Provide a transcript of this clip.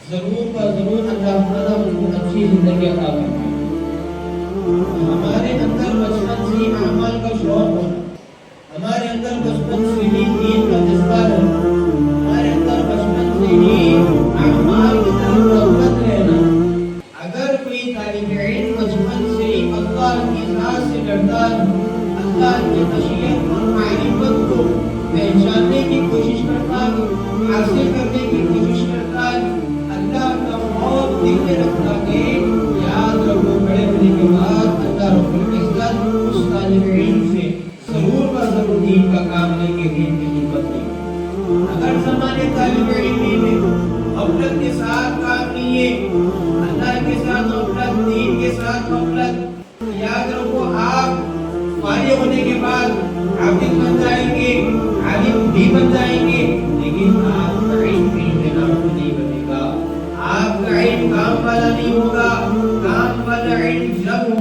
ضرور کا ضرور اللہ تعالیٰ ان کو اچھی زندگی عطا فرمائے۔ ہمارے اندر بچپن سے ہی اعمال کا شوق ہونا، ہمارے اندر بچپن سے ہی دین کا جذبہ رہنا، ہمارے اندر بچپن سے ہی اعمال کی طرف رغبت رہنا۔ اگر کوئی طالب علم بچپن سے ہی اللہ کی ذات سے ڈرتا ہے، اللہ کی خشیت اور معرفت کو پہچاننے کی کوشش کرتا ہے، حاصل کرنے کی کوشش کرتا ہے، اللہ کا خوف دل میں رکھتا ہے، یاد رکھو بڑے ہونے کے بعد اللہ رب العزت اس طالب علم سے ضرور کا ضرور دین کا کام لیں گے، دین کی خدمت لیں گے۔ اگر زمانے طالب علمی میں غفلت کے ساتھ کام لیے، اللہ کے ساتھ غفلت، دین کے ساتھ غفلت، یاد رکھو آپ فارغ ہونے کے بعد عابد بن جائیں گے، عالم بھی بن جائیں گے، لیکن آپ کا علم نہیں بنے گا، آپ کا علم کام والا نہیں ہوگا۔ کام والا علم جب